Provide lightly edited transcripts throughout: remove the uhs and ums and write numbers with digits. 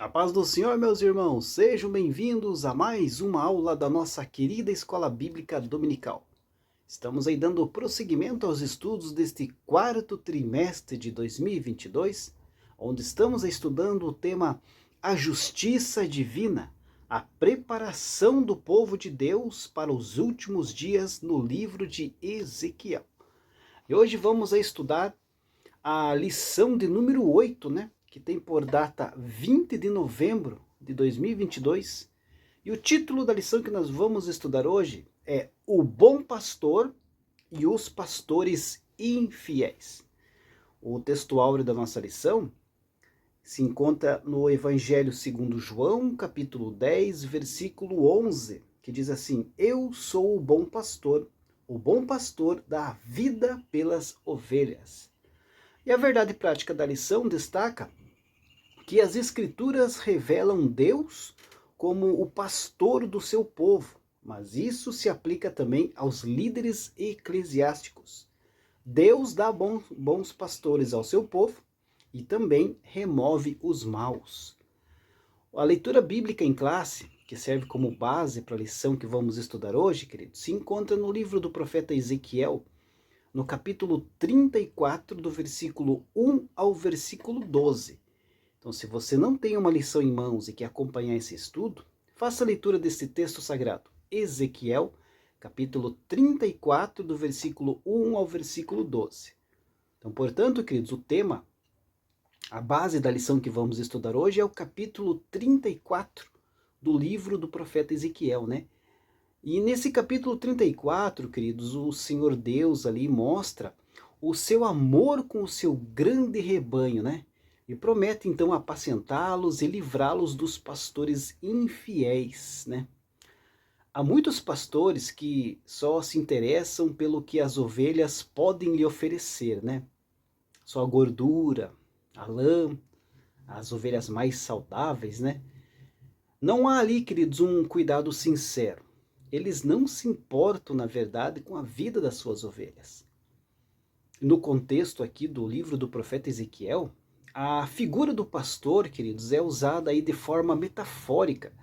A paz do Senhor, meus irmãos, sejam bem-vindos a mais uma aula da nossa querida Escola Bíblica Dominical. Estamos aí dando prosseguimento aos estudos deste quarto trimestre de 2022, onde estamos estudando o tema A Justiça Divina, a preparação do povo de Deus para os últimos dias no livro de Ezequiel. E hoje vamos estudar a lição de número 8, né? Que tem por data 20 de novembro de 2022. E o título da lição que nós vamos estudar hoje é O Bom Pastor e os Pastores Infiéis. O texto áureo da nossa lição se encontra no Evangelho segundo João, capítulo 10, versículo 11, que diz assim: Eu sou o bom pastor dá a vida pelas ovelhas. E a verdade prática da lição destaca que as Escrituras revelam Deus como o pastor do seu povo, mas isso se aplica também aos líderes eclesiásticos. Deus dá bons pastores ao seu povo e também remove os maus. A leitura bíblica em classe, que serve como base para a lição que vamos estudar hoje, queridos, se encontra no livro do profeta Ezequiel, no capítulo 34, do versículo 1 ao versículo 12. Então, se você não tem uma lição em mãos e quer acompanhar esse estudo, faça a leitura desse texto sagrado, Ezequiel, capítulo 34, do versículo 1 ao versículo 12. Então, portanto, queridos, o tema, a base da lição que vamos estudar hoje é o capítulo 34 do livro do profeta Ezequiel, né? E nesse capítulo 34, queridos, o Senhor Deus ali mostra o seu amor com o seu grande rebanho, né? E promete então apacentá-los e livrá-los dos pastores infiéis, né? Há muitos pastores que só se interessam pelo que as ovelhas podem lhe oferecer, né? Só a gordura, a lã, as ovelhas mais saudáveis, né? Não há ali, queridos, um cuidado sincero. Eles não se importam, na verdade, com a vida das suas ovelhas. No contexto aqui do livro do profeta Ezequiel, a figura do pastor, queridos, é usada aí de forma metafórica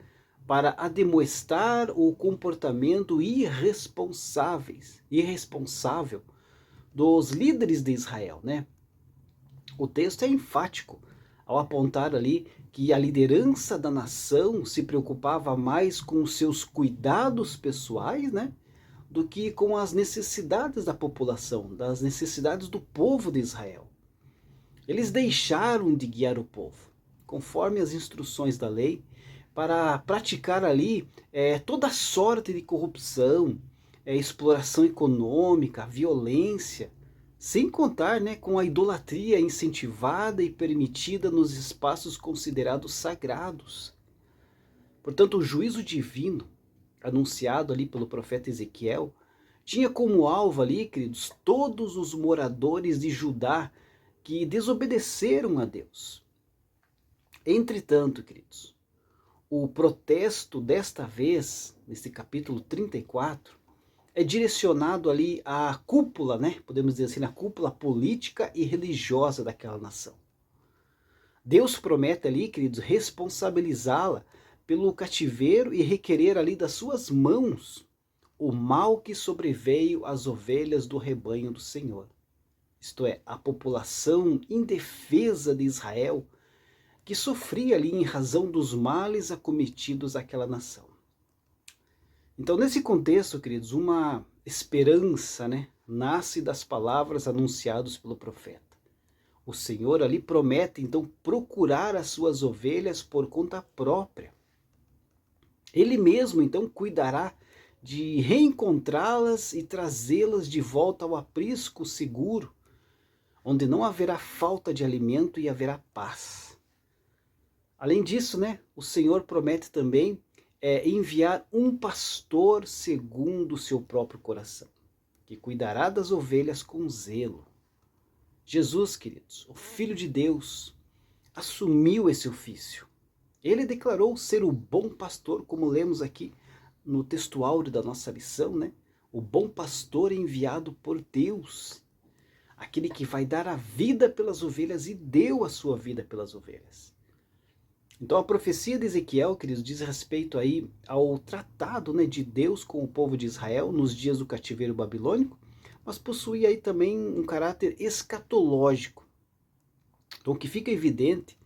para admoestar o comportamento irresponsável dos líderes de Israel, né? O texto é enfático ao apontar ali que a liderança da nação se preocupava mais com os seus cuidados pessoais, né, do que com as necessidades da população, das necessidades do povo de Israel. Eles deixaram de guiar o povo, conforme as instruções da lei, para praticar ali toda sorte de corrupção, exploração econômica, violência, sem contar, né, com a idolatria incentivada e permitida nos espaços considerados sagrados. Portanto, o juízo divino, anunciado ali pelo profeta Ezequiel, tinha como alvo ali, queridos, todos os moradores de Judá que desobedeceram a Deus. Entretanto, queridos, o protesto desta vez, nesse capítulo 34, é direcionado ali à cúpula, né? Podemos dizer assim, a cúpula política e religiosa daquela nação. Deus promete ali, queridos, responsabilizá-la pelo cativeiro e requerer ali das suas mãos o mal que sobreveio às ovelhas do rebanho do Senhor. Isto é, a população indefesa de Israel que sofria ali em razão dos males acometidos àquela nação. Então, nesse contexto, queridos, uma esperança, né, nasce das palavras anunciadas pelo profeta. O Senhor ali promete, então, procurar as suas ovelhas por conta própria. Ele mesmo, então, cuidará de reencontrá-las e trazê-las de volta ao aprisco seguro, onde não haverá falta de alimento e haverá paz. Além disso, né, o Senhor promete também enviar um pastor segundo o seu próprio coração, que cuidará das ovelhas com zelo. Jesus, queridos, o Filho de Deus, assumiu esse ofício. Ele declarou ser o bom pastor, como lemos aqui no texto áureo da nossa lição, né? O bom pastor enviado por Deus, aquele que vai dar a vida pelas ovelhas e deu a sua vida pelas ovelhas. Então a profecia de Ezequiel, queridos, diz respeito aí ao tratado, né, de Deus com o povo de Israel nos dias do cativeiro babilônico, mas possui aí também um caráter escatológico. Então o que fica evidente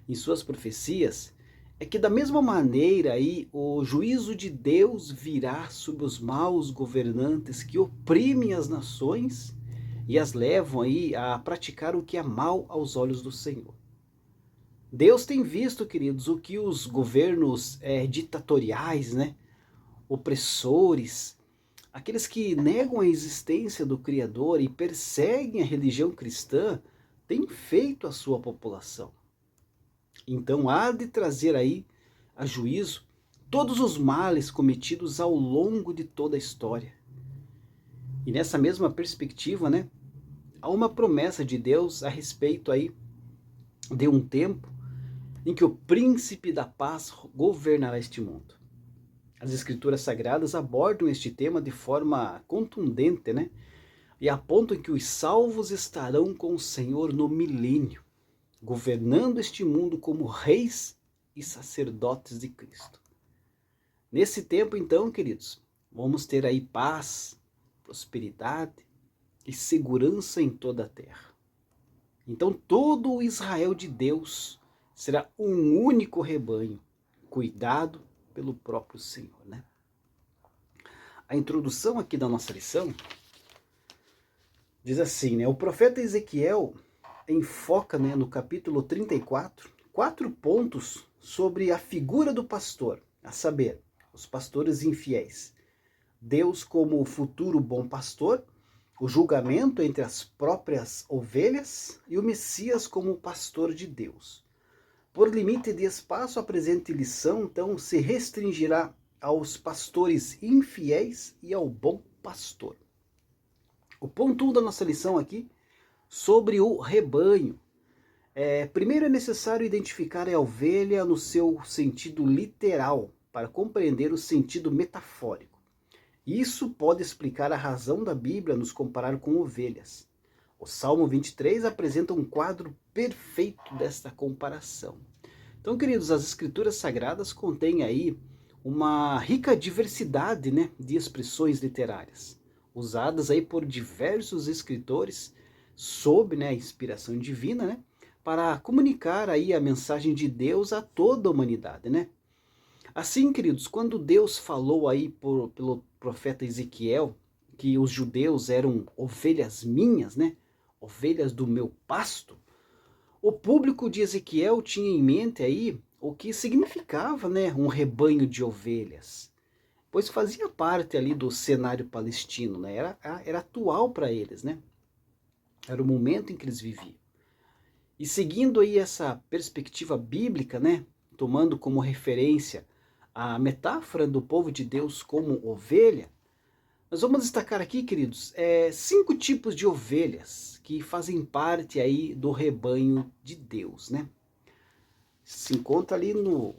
em suas profecias é que da mesma maneira aí o juízo de Deus virá sobre os maus governantes que oprimem as nações e as levam aí a praticar o que é mal aos olhos do Senhor. Deus tem visto, queridos, o que os governos ditatoriais, né, opressores, aqueles que negam a existência do Criador e perseguem a religião cristã, têm feito à sua população. Então há de trazer aí a juízo todos os males cometidos ao longo de toda a história. E nessa mesma perspectiva, né, há uma promessa de Deus a respeito aí de um tempo em que o príncipe da paz governará este mundo. As escrituras sagradas abordam este tema de forma contundente, né? E apontam que os salvos estarão com o Senhor no milênio, governando este mundo como reis e sacerdotes de Cristo. Nesse tempo, então, queridos, vamos ter aí paz, prosperidade e segurança em toda a terra. Então, todo o Israel de Deus será um único rebanho, cuidado pelo próprio Senhor, né? A introdução aqui da nossa lição diz assim, né? O profeta Ezequiel enfoca, né, no capítulo 34, 4 pontos sobre a figura do pastor, a saber, os pastores infiéis, Deus como o futuro bom pastor, o julgamento entre as próprias ovelhas e o Messias como o pastor de Deus. Por limite de espaço, a presente lição, então, se restringirá aos pastores infiéis e ao bom pastor. O ponto 1 da nossa lição aqui, sobre o rebanho. Primeiro é necessário identificar a ovelha no seu sentido literal, para compreender o sentido metafórico. Isso pode explicar a razão da Bíblia nos comparar com ovelhas. O Salmo 23 apresenta um quadro perfeito desta comparação. Então, queridos, as escrituras sagradas contêm aí uma rica diversidade, né, de expressões literárias, usadas aí por diversos escritores sob, né, a inspiração divina, né, para comunicar aí a mensagem de Deus a toda a humanidade, né? Assim, queridos, quando Deus falou aí pelo profeta Ezequiel que os judeus eram ovelhas minhas, né, ovelhas do meu pasto, o público de Ezequiel tinha em mente aí o que significava, né, um rebanho de ovelhas, pois fazia parte ali do cenário palestino, né, era atual para eles, né, era o momento em que eles viviam. E seguindo aí essa perspectiva bíblica, né, tomando como referência a metáfora do povo de Deus como ovelha, nós vamos destacar aqui, queridos, 5 tipos de ovelhas que fazem parte aí do rebanho de Deus, né? Se encontra ali no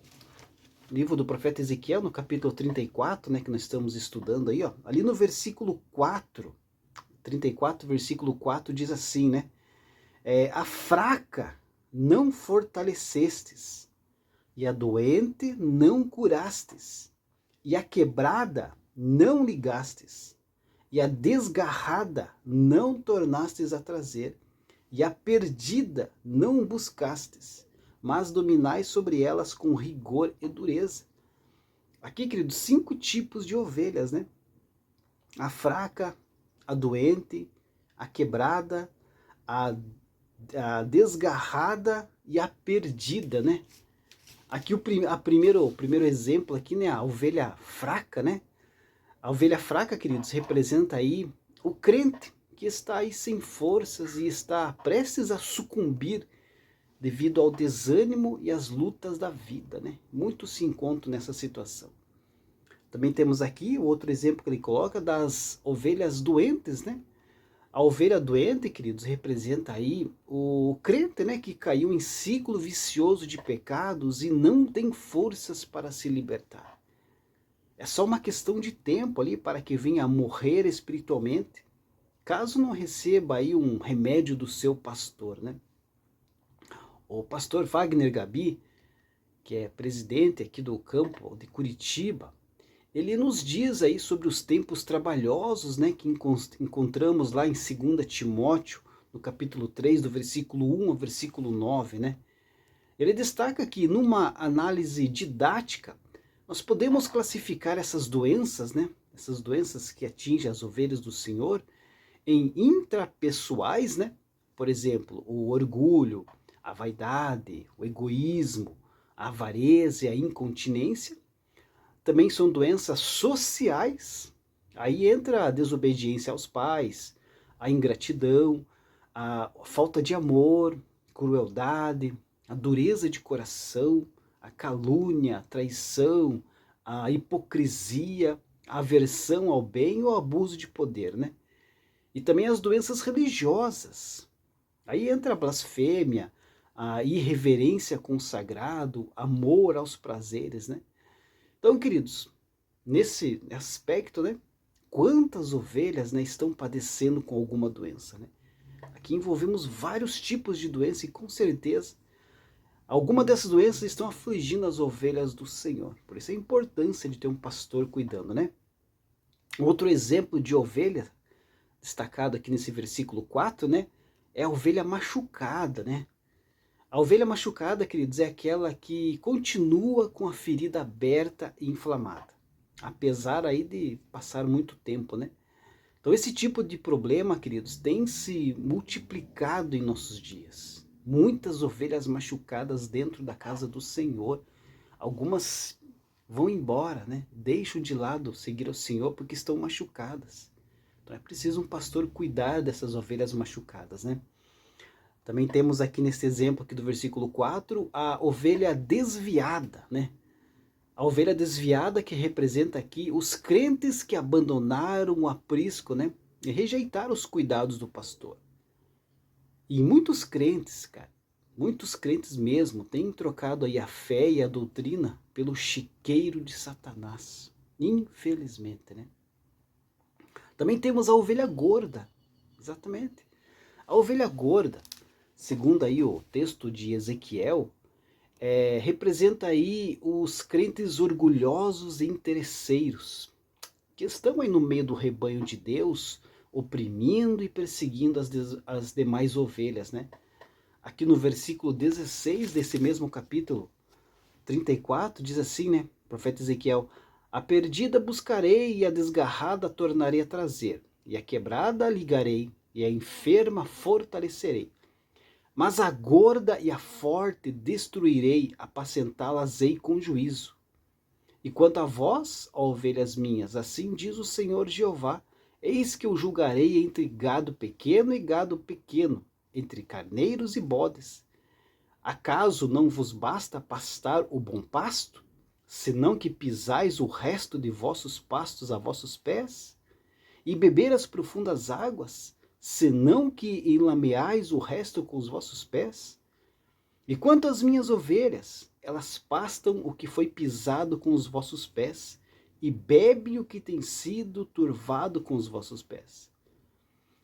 livro do profeta Ezequiel, no capítulo 34, né, que nós estamos estudando aí, ó. Ali no versículo 4, 34, versículo 4, diz assim, né? A fraca não fortalecestes, e a doente não curastes, e a quebrada não ligastes, e a desgarrada não tornastes a trazer, e a perdida não buscastes, mas dominais sobre elas com rigor e dureza. Aqui, queridos, 5 tipos de ovelhas, né? A fraca, a doente, a quebrada, a desgarrada e a perdida, né? Aqui o primeiro exemplo aqui, né, a ovelha fraca, né? A ovelha fraca, queridos, representa aí o crente que está aí sem forças e está prestes a sucumbir devido ao desânimo e às lutas da vida, né? Muitos se encontram nessa situação. Também temos aqui o outro exemplo que ele coloca das ovelhas doentes, né? A ovelha doente, queridos, representa aí o crente, né, que caiu em ciclo vicioso de pecados e não tem forças para se libertar. É só uma questão de tempo ali para que venha a morrer espiritualmente, caso não receba aí um remédio do seu pastor, né? O pastor Wagner Gabi, que é presidente aqui do campo de Curitiba, ele nos diz aí sobre os tempos trabalhosos, né, que encontramos lá em 2 Timóteo, no capítulo 3, do versículo 1 ao versículo 9, né? Ele destaca que numa análise didática, nós podemos classificar essas doenças, né, essas doenças que atingem as ovelhas do Senhor, em intrapessoais, né? Por exemplo, o orgulho, a vaidade, o egoísmo, a avareza e a incontinência. Também são doenças sociais. Aí entra a desobediência aos pais, a ingratidão, a falta de amor, crueldade, a dureza de coração, a calúnia, a traição, a hipocrisia, a aversão ao bem ou abuso de poder, né? E também as doenças religiosas. Aí entra a blasfêmia, a irreverência com o sagrado, amor aos prazeres, né? Então, queridos, nesse aspecto, né, quantas ovelhas, né, estão padecendo com alguma doença, né? Aqui envolvemos vários tipos de doença e com certeza alguma dessas doenças estão afligindo as ovelhas do Senhor. Por isso a importância de ter um pastor cuidando, né? Outro exemplo de ovelha destacado aqui nesse versículo 4, né, é a ovelha machucada, né? A ovelha machucada, queridos, é aquela que continua com a ferida aberta e inflamada, apesar aí de passar muito tempo, né? Então esse tipo de problema, queridos, tem se multiplicado em nossos dias. Muitas ovelhas machucadas dentro da casa do Senhor. Algumas vão embora, né? Deixam de lado seguir o Senhor porque estão machucadas. Então é preciso um pastor cuidar dessas ovelhas machucadas, né? Também temos aqui nesse exemplo aqui do versículo 4, a ovelha desviada, né? A ovelha desviada que representa aqui os crentes que abandonaram o aprisco, né? E rejeitaram os cuidados do pastor. E muitos crentes, cara, muitos crentes mesmo, têm trocado aí a fé e a doutrina pelo chiqueiro de Satanás. Infelizmente, né? Também temos a ovelha gorda, exatamente. A ovelha gorda, segundo aí o texto de Ezequiel, representa aí os crentes orgulhosos e interesseiros, que estão aí no meio do rebanho de Deus, oprimindo e perseguindo as demais ovelhas, né? Aqui no versículo 16 desse mesmo capítulo 34, diz assim, né? O profeta Ezequiel: a perdida buscarei e a desgarrada tornarei a trazer, e a quebrada ligarei, e a enferma fortalecerei. Mas a gorda e a forte destruirei, apacentá-las-ei com juízo. E quanto a vós, ó ovelhas minhas, assim diz o Senhor Jeová, eis que eu julgarei entre gado pequeno e gado pequeno, entre carneiros e bodes. Acaso não vos basta pastar o bom pasto, senão que pisais o resto de vossos pastos a vossos pés? E beber as profundas águas, senão que enlameais o resto com os vossos pés? E quanto às minhas ovelhas, elas pastam o que foi pisado com os vossos pés, e bebem o que tem sido turvado com os vossos pés.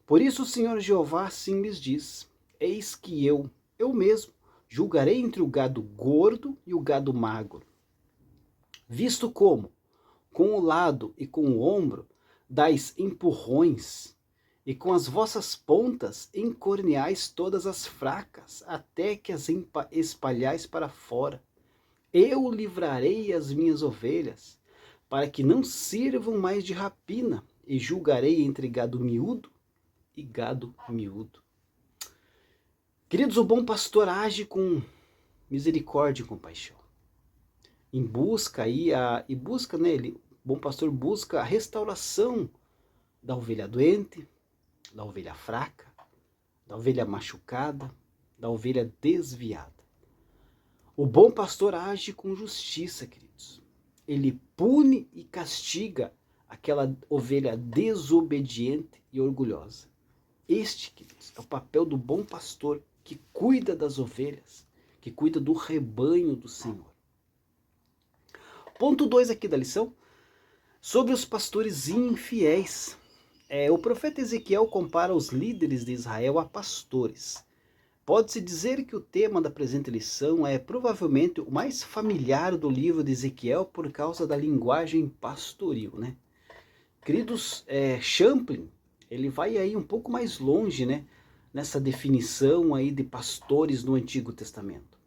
Por isso o Senhor Jeová assim lhes diz: eis que eu mesmo, julgarei entre o gado gordo e o gado magro. Visto como, com o lado e com o ombro, dais empurrões, e com as vossas pontas encorneais todas as fracas, até que as espalhais para fora. Eu livrarei as minhas ovelhas, para que não sirvam mais de rapina, e julgarei entre gado miúdo e gado miúdo. Queridos, o bom pastor age com misericórdia e compaixão. O bom pastor busca a restauração da ovelha doente, da ovelha fraca, da ovelha machucada, da ovelha desviada. O bom pastor age com justiça, queridos. Ele pune e castiga aquela ovelha desobediente e orgulhosa. Este, queridos, é o papel do bom pastor que cuida das ovelhas, que cuida do rebanho do Senhor. Ponto 2 aqui da lição, sobre os pastores infiéis. O profeta Ezequiel compara os líderes de Israel a pastores. Pode-se dizer que o tema da presente lição é provavelmente o mais familiar do livro de Ezequiel por causa da linguagem pastoril, né? Queridos, Champlin, ele vai aí um pouco mais longe, né, nessa definição aí de pastores no Antigo Testamento.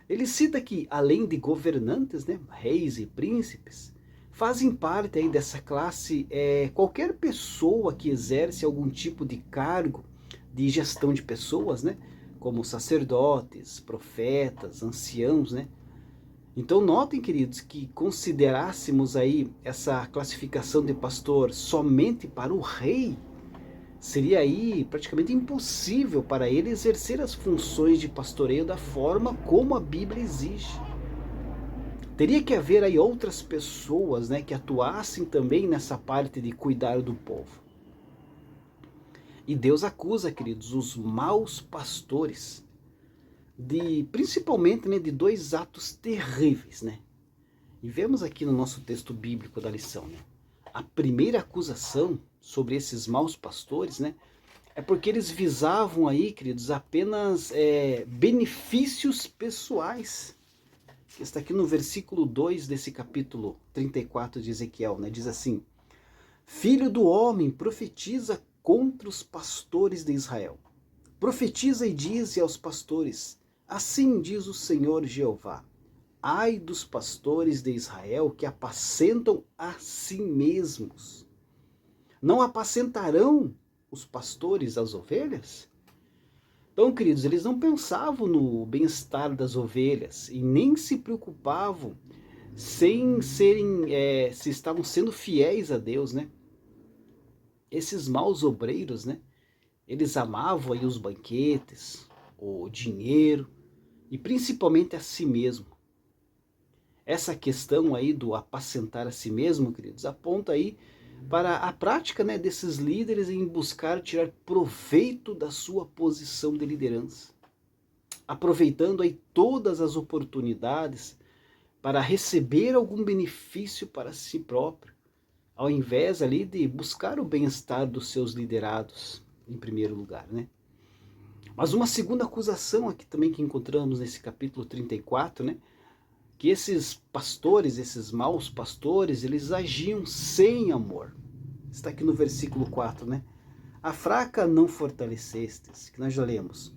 Ele cita que, além de governantes, né, reis e príncipes, fazem parte aí dessa classe qualquer pessoa que exerce algum tipo de cargo de gestão de pessoas, né, como sacerdotes, profetas, anciãos, né. Então notem, queridos, que considerássemos aí essa classificação de pastor somente para o rei, seria aí praticamente impossível para ele exercer as funções de pastoreio da forma como a Bíblia exige. Teria que haver aí outras pessoas, né, que atuassem também nessa parte de cuidar do povo. E Deus acusa, queridos, os maus pastores principalmente, né, de dois atos terríveis, né? E vemos aqui no nosso texto bíblico da lição, né? A primeira acusação sobre esses maus pastores, né, é porque eles visavam aí, queridos, apenas benefícios pessoais. Está aqui no versículo 2 desse capítulo 34 de Ezequiel, né? Diz assim: Filho do homem, profetiza contra os pastores de Israel. Profetiza e dize aos pastores: assim diz o Senhor Jeová: ai dos pastores de Israel que apacentam a si mesmos. Não apacentarão os pastores as ovelhas? Então, queridos, eles não pensavam no bem-estar das ovelhas e nem se preocupavam se estavam sendo fiéis a Deus, né? Esses maus obreiros, né? Eles amavam aí os banquetes, o dinheiro e principalmente a si mesmo. Essa questão aí do apacentar a si mesmo, queridos, aponta aí para a prática, né, desses líderes em buscar tirar proveito da sua posição de liderança, aproveitando aí todas as oportunidades para receber algum benefício para si próprio, ao invés ali de buscar o bem-estar dos seus liderados em primeiro lugar, né? Mas uma segunda acusação aqui também que encontramos nesse capítulo 34, né? Que esses pastores, esses maus pastores, eles agiam sem amor. Está aqui no versículo 4, né? A fraca não fortalecestes, que nós já lemos.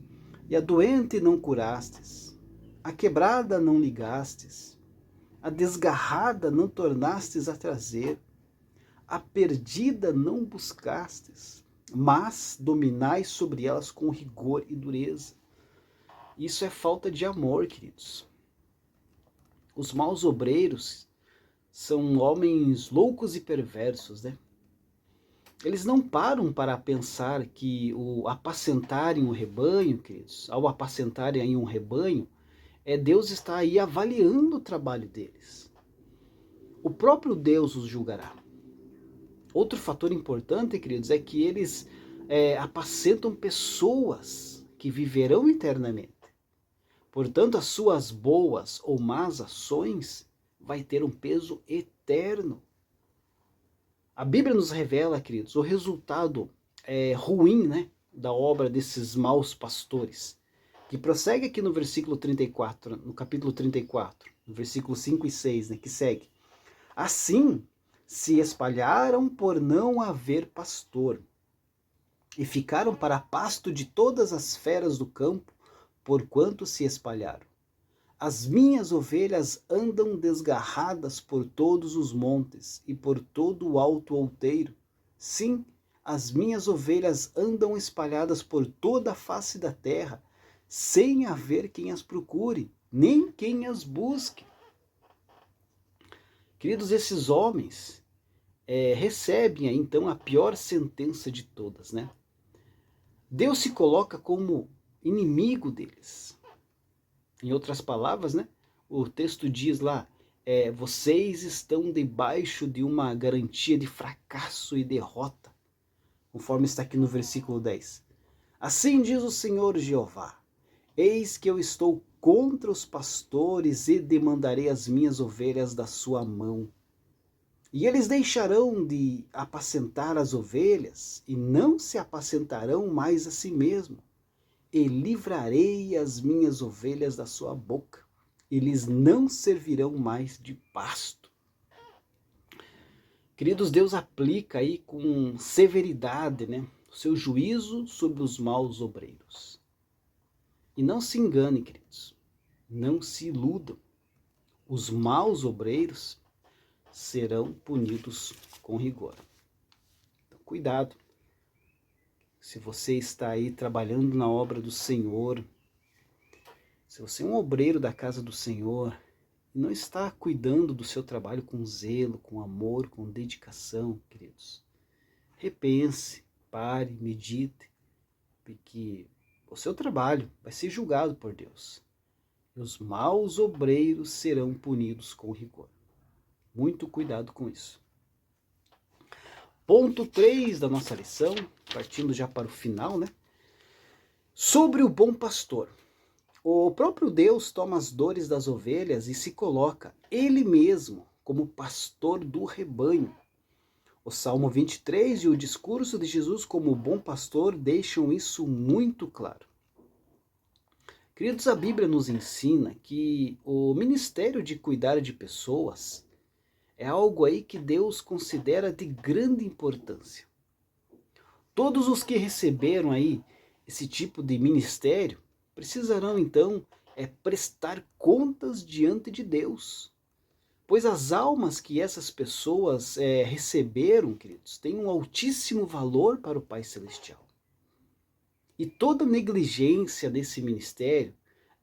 E a doente não curastes. A quebrada não ligastes. A desgarrada não tornastes a trazer. A perdida não buscastes, mas dominais sobre elas com rigor e dureza. Isso é falta de amor, queridos. Os maus obreiros são homens loucos e perversos, né? Eles não param para pensar que o apacentarem o rebanho, queridos, ao apacentarem aí um rebanho, Deus está aí avaliando o trabalho deles. O próprio Deus os julgará. Outro fator importante, queridos, é que eles apacentam pessoas que viverão eternamente. Portanto, as suas boas ou más ações vai ter um peso eterno. A Bíblia nos revela, queridos, o resultado ruim, né, da obra desses maus pastores, que prossegue aqui no versículo 34, no capítulo 34, no versículo 5 e 6, né, que segue. Assim, se espalharam por não haver pastor, e ficaram para pasto de todas as feras do campo, porquanto se espalharam. As minhas ovelhas andam desgarradas por todos os montes e por todo o alto outeiro. Sim, as minhas ovelhas andam espalhadas por toda a face da terra, sem haver quem as procure, nem quem as busque. Queridos, esses homens recebem então a pior sentença de todas, né? Deus se coloca como inimigo deles. Em outras palavras, né, o texto diz lá, vocês estão debaixo de uma garantia de fracasso e derrota, conforme está aqui no versículo 10. Assim diz o Senhor Jeová, eis que eu estou contra os pastores e demandarei as minhas ovelhas da sua mão. E eles deixarão de apacentar as ovelhas e não se apacentarão mais a si mesmo. e livrarei as minhas ovelhas da sua boca. Eles não servirão mais de pasto. Queridos, Deus aplica aí com severidade, né, o seu juízo sobre os maus obreiros. E não se engane, queridos, não se iludam. Os maus obreiros serão punidos com rigor. Então, cuidado. Se você está aí trabalhando na obra do Senhor, se você é um obreiro da casa do Senhor e não está cuidando do seu trabalho com zelo, com amor, com dedicação, queridos, repense, pare, medite, porque o seu trabalho vai ser julgado por Deus. E os maus obreiros serão punidos com rigor. Muito cuidado com isso. Ponto 3 da nossa lição, partindo já para o final, né? Sobre o bom pastor. O próprio Deus toma as dores das ovelhas e se coloca ele mesmo como pastor do rebanho. O Salmo 23 e o discurso de Jesus como bom pastor deixam isso muito claro. Queridos, a Bíblia nos ensina que o ministério de cuidar de pessoas é algo aí que Deus considera de grande importância. Todos os que receberam aí esse tipo de ministério precisarão então prestar contas diante de Deus. Pois as almas que essas pessoas receberam, queridos, têm um altíssimo valor para o Pai Celestial. E toda negligência desse ministério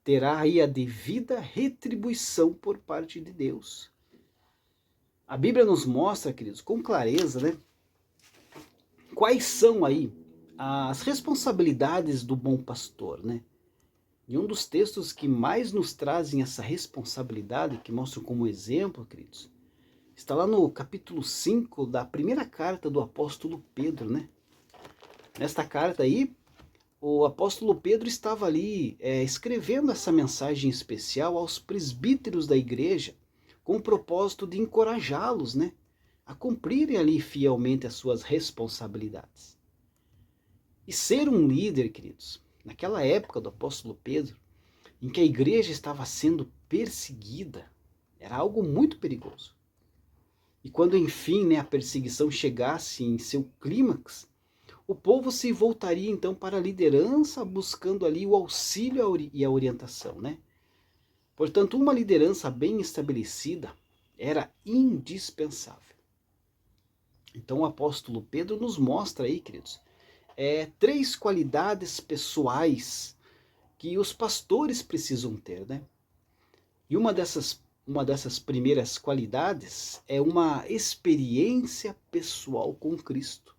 terá aí a devida retribuição por parte de Deus. A Bíblia nos mostra, queridos, com clareza, né, quais são aí as responsabilidades do bom pastor, né? E um dos textos que mais nos trazem essa responsabilidade, que mostram como exemplo, queridos, está lá no capítulo 5 da primeira carta do apóstolo Pedro, né? Nesta carta aí, o apóstolo Pedro estava ali escrevendo essa mensagem especial aos presbíteros da igreja, com o propósito de encorajá-los, né, a cumprirem ali fielmente as suas responsabilidades. E ser um líder, queridos, naquela época do apóstolo Pedro, em que a igreja estava sendo perseguida, era algo muito perigoso. E quando enfim, né, a perseguição chegasse em seu clímax, o povo se voltaria então para a liderança, buscando ali o auxílio e a orientação, né? Portanto, uma liderança bem estabelecida era indispensável. Então o apóstolo Pedro nos mostra aí, queridos, 3 qualidades pessoais que os pastores precisam ter, né? E uma dessas primeiras qualidades é uma experiência pessoal com Cristo.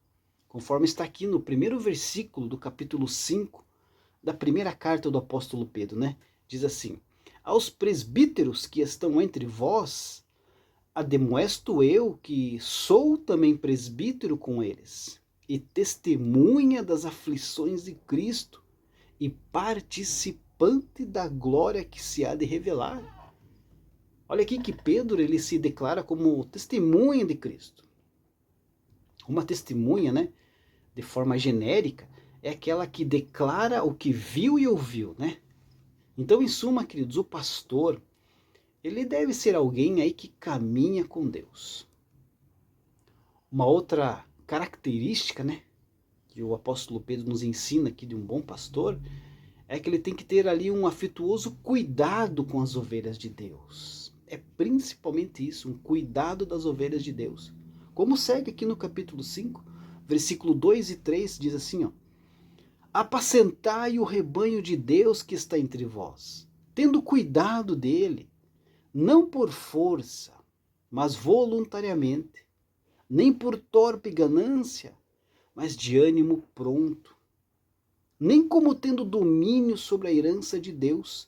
Conforme está aqui no primeiro versículo do capítulo 5 da primeira carta do apóstolo Pedro, né? Diz assim: aos presbíteros que estão entre vós, ademoesto eu, que sou também presbítero com eles, e testemunha das aflições de Cristo, e participante da glória que se há de revelar. Olha aqui que Pedro ele se declara como testemunha de Cristo. Uma testemunha, né, de forma genérica, é aquela que declara o que viu e ouviu, né? Então, em suma, queridos, o pastor, ele deve ser alguém aí que caminha com Deus. Uma outra característica, né, que o apóstolo Pedro nos ensina aqui de um bom pastor, é que ele tem que ter ali um afetuoso cuidado com as ovelhas de Deus. É principalmente isso, um cuidado das ovelhas de Deus. Como segue aqui no capítulo 5, versículo 2 e 3, diz assim, ó: apacentai o rebanho de Deus que está entre vós, tendo cuidado dele, não por força, mas voluntariamente, nem por torpe ganância, mas de ânimo pronto, nem como tendo domínio sobre a herança de Deus,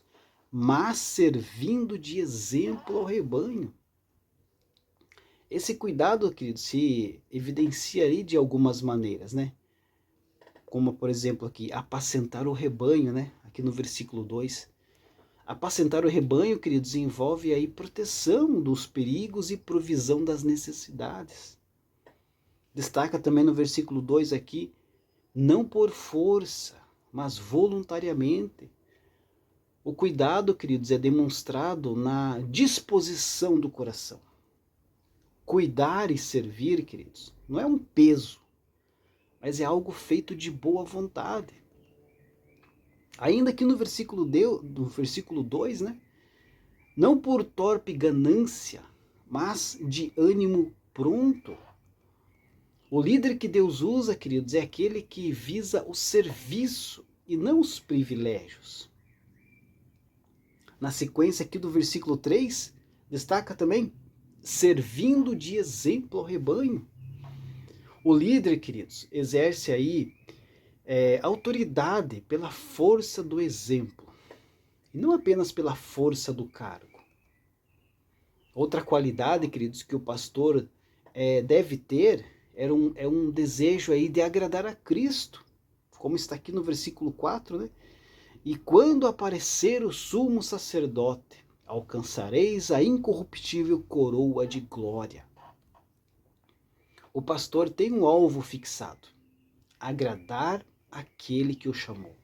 mas servindo de exemplo ao rebanho. Esse cuidado, querido, se evidencia ali de algumas maneiras, né? Como, por exemplo, aqui, apacentar o rebanho, né? Aqui no versículo 2. Apacentar o rebanho, queridos, envolve aí proteção dos perigos e provisão das necessidades. Destaca também no versículo 2 aqui, não por força, mas voluntariamente. O cuidado, queridos, é demonstrado na disposição do coração. Cuidar e servir, queridos, não é um peso, mas é algo feito de boa vontade. Ainda que no versículo 2, né? Não por torpe ganância, mas de ânimo pronto. O líder que Deus usa, queridos, é aquele que visa o serviço e não os privilégios. Na sequência aqui do versículo 3, destaca também, servindo de exemplo ao rebanho. O líder, queridos, exerce aí autoridade pela força do exemplo, e não apenas pela força do cargo. Outra qualidade, queridos, que o pastor deve ter é um desejo aí de agradar a Cristo, como está aqui no versículo 4, né? E quando aparecer o sumo sacerdote, alcançareis a incorruptível coroa de glória. O pastor tem um alvo fixado: agradar aquele que o chamou.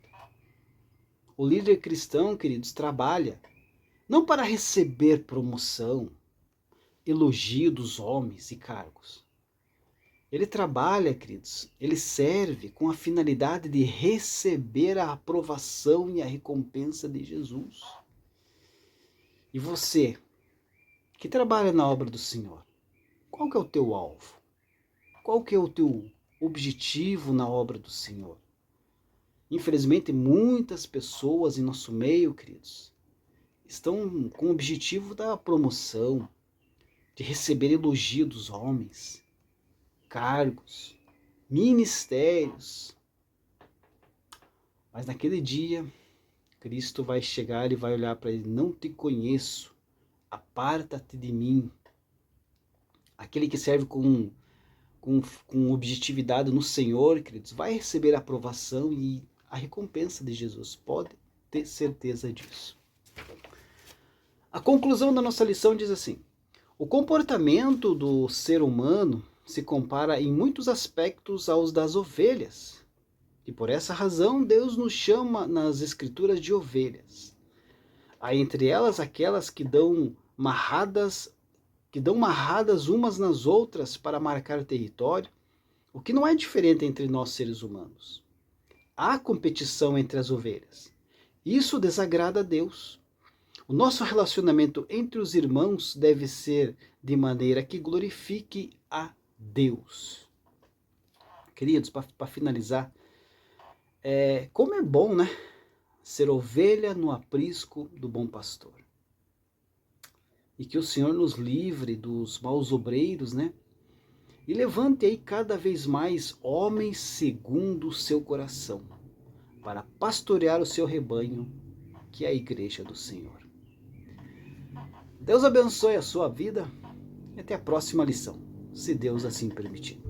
O líder cristão, queridos, trabalha não para receber promoção, elogio dos homens e cargos. Ele trabalha, queridos, ele serve com a finalidade de receber a aprovação e a recompensa de Jesus. E você, que trabalha na obra do Senhor, qual que é o teu alvo? Qual que é o teu objetivo na obra do Senhor? Infelizmente, muitas pessoas em nosso meio, queridos, estão com o objetivo da promoção, de receber elogio dos homens, cargos, ministérios. Mas naquele dia, Cristo vai chegar e vai olhar para ele: não te conheço, aparta-te de mim. Aquele que serve com objetividade no Senhor, queridos, vai receber a aprovação e a recompensa de Jesus. Pode ter certeza disso. A conclusão da nossa lição diz assim: o comportamento do ser humano se compara em muitos aspectos aos das ovelhas. E por essa razão Deus nos chama nas Escrituras de ovelhas. Há entre elas aquelas que dão marradas umas nas outras para marcar território, o que não é diferente entre nós seres humanos. Há competição entre as ovelhas. Isso desagrada a Deus. O nosso relacionamento entre os irmãos deve ser de maneira que glorifique a Deus. Queridos, para finalizar, como é bom, né, ser ovelha no aprisco do bom pastor. E que o Senhor nos livre dos maus obreiros, né? E levante aí cada vez mais homens segundo o seu coração, para pastorear o seu rebanho, que é a igreja do Senhor. Deus abençoe a sua vida e até a próxima lição, se Deus assim permitir.